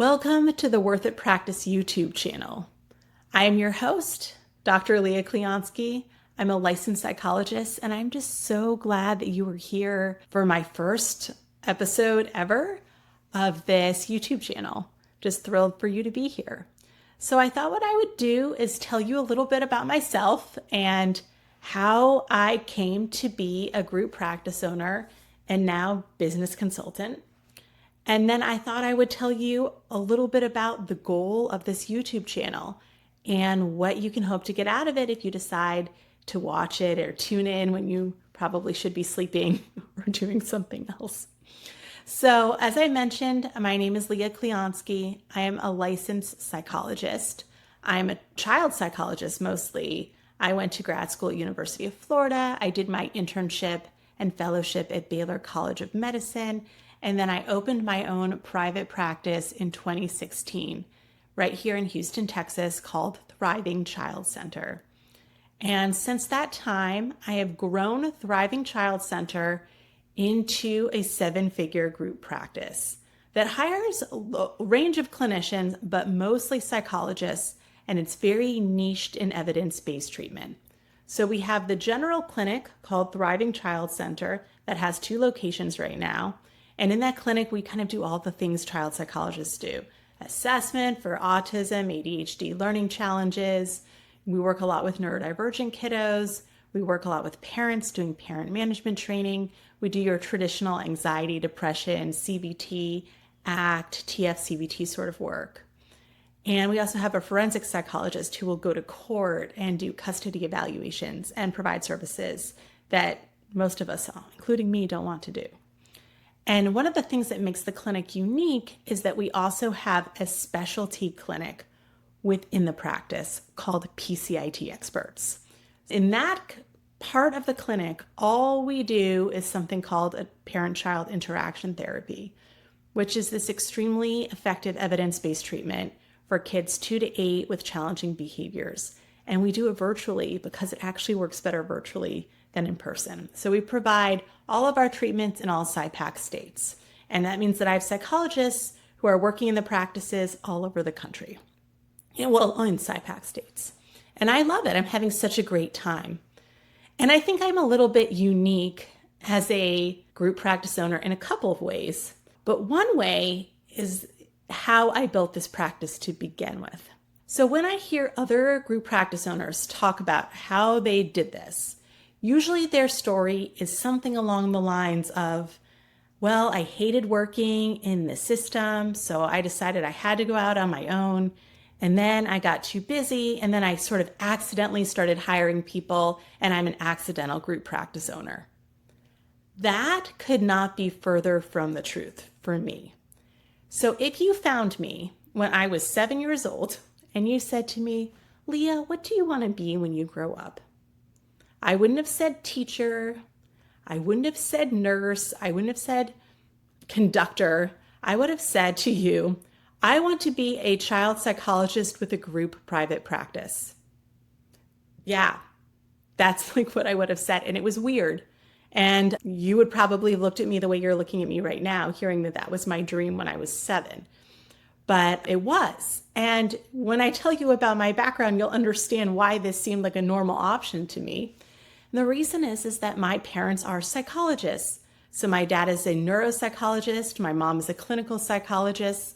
Welcome to the Worth It Practice YouTube channel. I am your host, Dr. Leah Kliansky. I'm a licensed psychologist, and I'm just so glad that you were here for my first episode ever of this YouTube channel. Just thrilled for you to be here. So I thought what I would do is tell you a little bit about myself and how I came to be a group practice owner and now business consultant. And then I thought I would tell you a little bit about the goal of this YouTube channel and what you can hope to get out of it if you decide to watch it or tune in when you probably should be sleeping or doing something else. So as I mentioned, my name is Leah Kliansky. I am a licensed psychologist. I'm a child psychologist mostly. I went to grad school at University of Florida. I did my internship and fellowship at Baylor College of Medicine. And then I opened my own private practice in 2016, right here in Houston, Texas, called Thriving Child Center. And since that time, I have grown Thriving Child Center into a 7-figure group practice that hires a range of clinicians, but mostly psychologists, and it's very niched in evidence-based treatment. So we have the general clinic called Thriving Child Center that has 2 locations right now. And in that clinic, we kind of do all the things child psychologists do. Assessment for autism, ADHD, learning challenges. We work a lot with neurodivergent kiddos. We work a lot with parents doing parent management training. We do your traditional anxiety, depression, CBT, ACT, TF-CBT sort of work. And we also have a forensic psychologist who will go to court and do custody evaluations and provide services that most of us, including me, don't want to do. And one of the things that makes the clinic unique is that we also have a specialty clinic within the practice called PCIT experts. In that part of the clinic, all we do is something called a parent-child interaction therapy, which is this extremely effective evidence-based treatment for kids 2 to 8 with challenging behaviors. And we do it virtually because it actually works better virtually than in person. So we provide all of our treatments in all PsyPAC states. And that means that I have psychologists who are working in the practices all over the country. In PsyPAC states. And I love it. I'm having such a great time. And I think I'm a little bit unique as a group practice owner in a couple of ways. But one way is how I built this practice to begin with. So when I hear other group practice owners talk about how they did this, usually their story is something along the lines of, well, I hated working in the system, so I decided I had to go out on my own. And then I got too busy, and then I sort of accidentally started hiring people, and I'm an accidental group practice owner. That could not be further from the truth for me. So if you found me when I was 7 years old, and you said to me, Leah, what do you want to be when you grow up? I wouldn't have said teacher. I wouldn't have said nurse. I wouldn't have said conductor. I would have said to you, I want to be a child psychologist with a group private practice. Yeah, that's like what I would have said. And it was weird. And you would probably have looked at me the way you're looking at me right now, hearing that that was my dream when I was 7. But it was. And when I tell you about my background, you'll understand why this seemed like a normal option to me. And the reason is that my parents are psychologists. So my dad is a neuropsychologist. My mom is a clinical psychologist.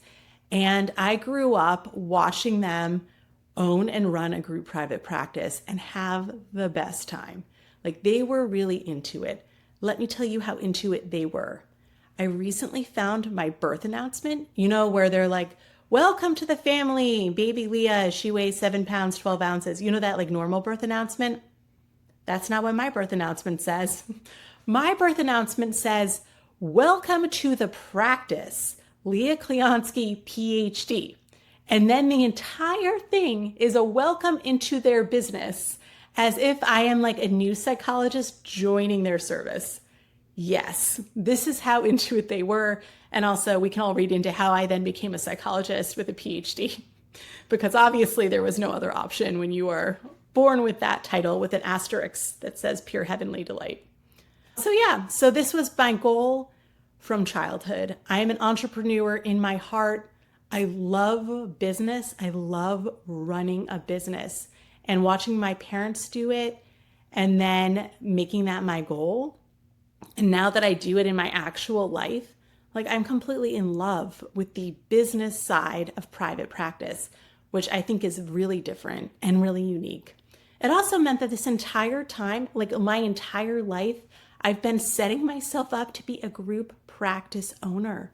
And I grew up watching them own and run a group private practice and have the best time. Like they were really into it. Let me tell you how into it they were. I recently found my birth announcement, where they're like, welcome to the family, baby Leah, she weighs 7 pounds, 12 ounces. That like normal birth announcement? That's not what my birth announcement says. My birth announcement says, welcome to the practice, Leah Kliansky, PhD. And then the entire thing is a welcome into their business, as if I am like a new psychologist joining their service. Yes, this is how into it they were. And also we can all read into how I then became a psychologist with a PhD, because obviously there was no other option when you are born with that title with an asterisk that says pure heavenly delight. So this was my goal from childhood. I am an entrepreneur in my heart. I love business. I love running a business and watching my parents do it and then making that my goal. And now that I do it in my actual life, like I'm completely in love with the business side of private practice, which I think is really different and really unique. It also meant that this entire time, like my entire life, I've been setting myself up to be a group practice owner.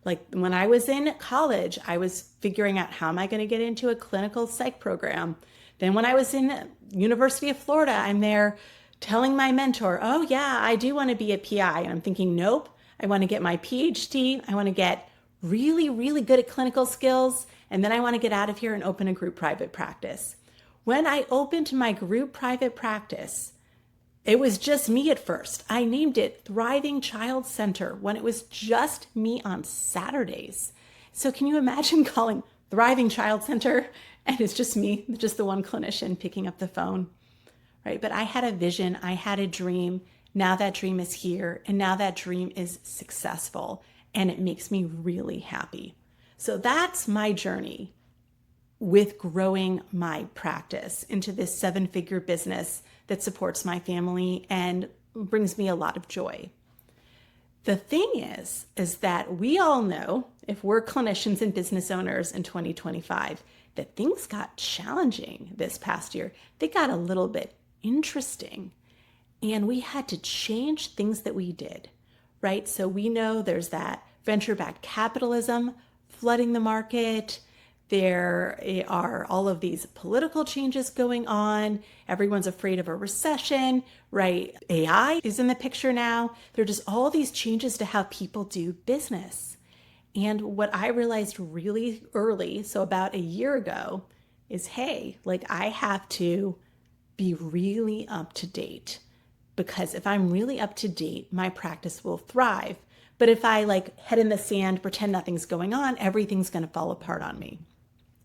Like when I was in college, I was figuring out how am I going to get into a clinical psych program. Then when I was in University of Florida, I'm there telling my mentor, oh yeah, I do want to be a PI. And I'm thinking, nope, I want to get my PhD. I want to get really, really good at clinical skills. And then I want to get out of here and open a group private practice. When I opened my group private practice, it was just me at first. I named it Thriving Child Center when it was just me on Saturdays. So can you imagine calling Thriving Child Center and it's just me, just the one clinician picking up the phone, right? But I had a vision, I had a dream. Now that dream is here and now that dream is successful and it makes me really happy. So that's my journey with growing my practice into this 7-figure business that supports my family and brings me a lot of joy. The thing is that we all know, if we're clinicians and business owners in 2025, that things got challenging this past year. They got a little bit interesting and we had to change things that we did, right? So we know there's that venture-backed capitalism flooding the market. There are all of these political changes going on. Everyone's afraid of a recession, right? AI is in the picture now. There are just all these changes to how people do business. And what I realized really early, so about a year ago, is hey, like I have to be really up to date, because if I'm really up to date, my practice will thrive. But if I like head in the sand, pretend nothing's going on, everything's going to fall apart on me.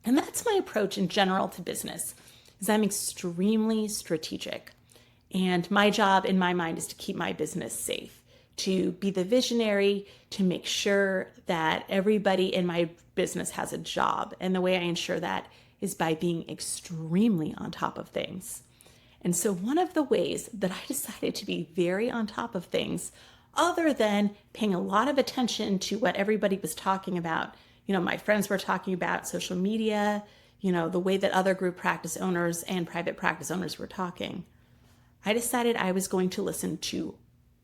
And that's my approach in general to business, is I'm extremely strategic. And my job in my mind is to keep my business safe, to be the visionary, to make sure that everybody in my business has a job. And the way I ensure that is by being extremely on top of things. And so one of the ways that I decided to be very on top of things, other than paying a lot of attention to what everybody was talking about, my friends were talking about social media, the way that other group practice owners and private practice owners were talking. I decided I was going to listen to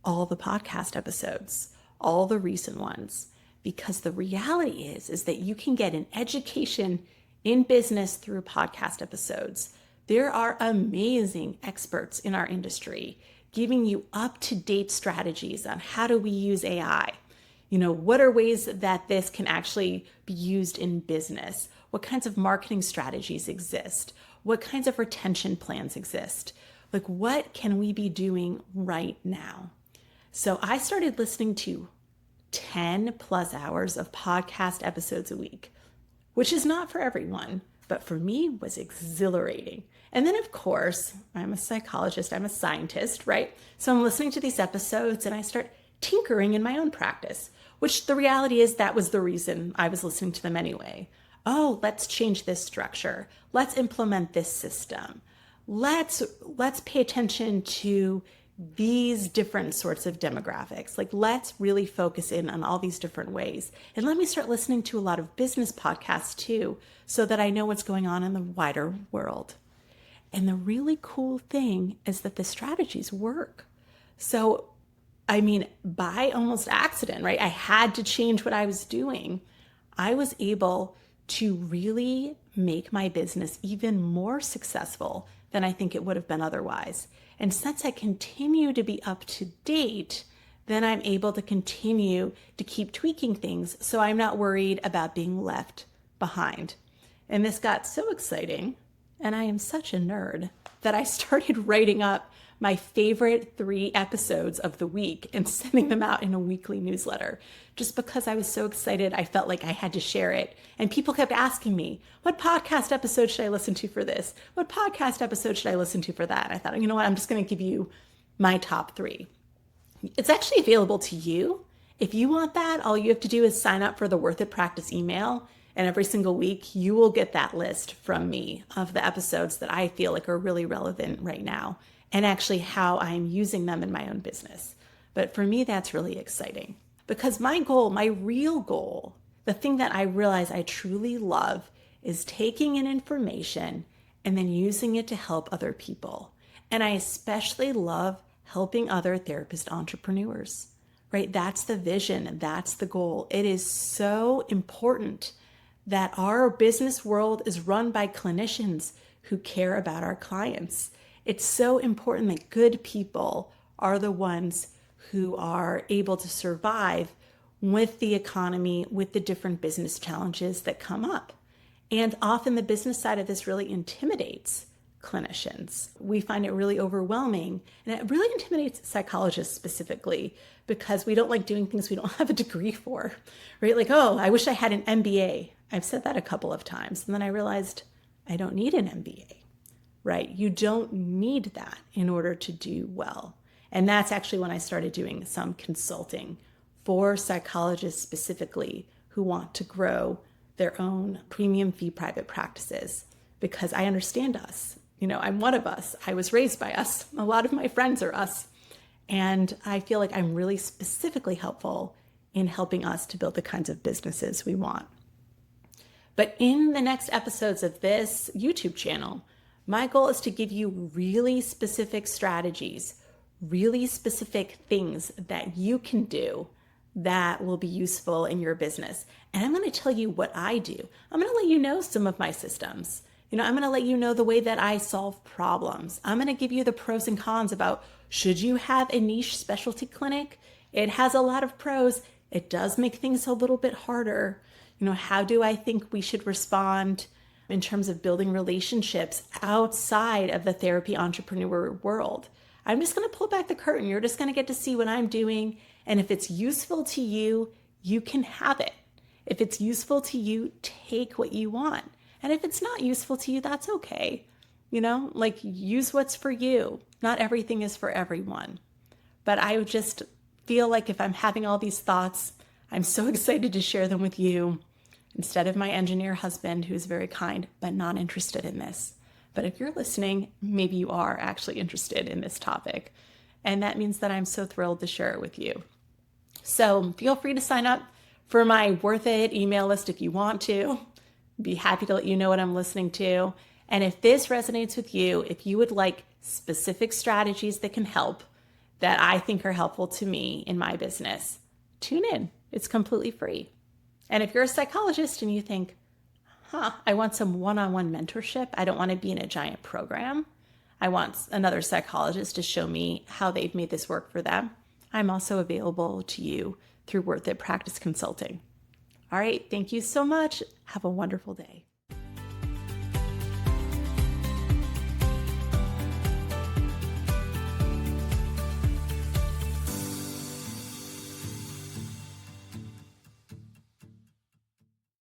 all the podcast episodes, all the recent ones, because the reality is that you can get an education in business through podcast episodes. There are amazing experts in our industry giving you up-to-date strategies on how do we use AI. What are ways that this can actually be used in business? What kinds of marketing strategies exist? What kinds of retention plans exist? Like, what can we be doing right now? So I started listening to 10 plus hours of podcast episodes a week, which is not for everyone, but for me was exhilarating. And then, of course, I'm a psychologist, I'm a scientist, right? So I'm listening to these episodes and I start tinkering in my own practice, which the reality is that was the reason I was listening to them anyway. Oh, let's change this structure. Let's implement this system. Let's pay attention to these different sorts of demographics. Like, let's really focus in on all these different ways. And let me start listening to a lot of business podcasts too, so that I know what's going on in the wider world. And the really cool thing is that the strategies work. So, by almost accident, right? I had to change what I was doing. I was able to really make my business even more successful than I think it would have been otherwise. And since I continue to be up to date, then I'm able to continue to keep tweaking things so I'm not worried about being left behind. And this got so exciting, and I am such a nerd, that I started writing up my favorite 3 episodes of the week and sending them out in a weekly newsletter. Just because I was so excited, I felt like I had to share it. And people kept asking me, what podcast episode should I listen to for this? What podcast episode should I listen to for that? And I thought, you know what, I'm just going to give you my top 3. It's actually available to you. If you want that, all you have to do is sign up for the Worth It Practice email. And every single week, you will get that list from me of the episodes that I feel like are really relevant right now and actually how I'm using them in my own business. But for me, that's really exciting because my goal, my real goal, the thing that I realize I truly love is taking in information and then using it to help other people. And I especially love helping other therapist entrepreneurs, right? That's the vision. That's the goal. It is so important that our business world is run by clinicians who care about our clients. It's so important that good people are the ones who are able to survive with the economy, with the different business challenges that come up. And often the business side of this really intimidates clinicians. We find it really overwhelming, and it really intimidates psychologists specifically because we don't like doing things we don't have a degree for, right? Like, oh, I wish I had an MBA. I've said that a couple of times, and then I realized I don't need an MBA, right? You don't need that in order to do well. And that's actually when I started doing some consulting for psychologists specifically who want to grow their own premium fee private practices, because I understand us. You know, I'm one of us. I was raised by us. A lot of my friends are us. And I feel like I'm really specifically helpful in helping us to build the kinds of businesses we want. But in the next episodes of this YouTube channel, my goal is to give you really specific strategies, really specific things that you can do that will be useful in your business. And I'm going to tell you what I do. I'm going to let you know some of my systems. I'm going to let you know the way that I solve problems. I'm going to give you the pros and cons about should you have a niche specialty clinic? It has a lot of pros. It does make things a little bit harder. How do I think we should respond in terms of building relationships outside of the therapy entrepreneur world? I'm just going to pull back the curtain. You're just going to get to see what I'm doing. And if it's useful to you, you can have it. If it's useful to you, take what you want. And if it's not useful to you, that's okay. Use what's for you. Not everything is for everyone. But I just feel like if I'm having all these thoughts, I'm so excited to share them with you instead of my engineer husband, who's very kind, but not interested in this. But if you're listening, maybe you are actually interested in this topic. And that means that I'm so thrilled to share it with you. So feel free to sign up for my Worth It email list if you want to. Be happy to let you know what I'm listening to. And if this resonates with you, if you would like specific strategies that can help, that I think are helpful to me in my business, tune in. It's completely free. And if you're a psychologist and you think, I want some one-on-one mentorship, I don't want to be in a giant program, I want another psychologist to show me how they've made this work for them, I'm also available to you through Worth It Practice Consulting. All right, thank you so much. Have a wonderful day.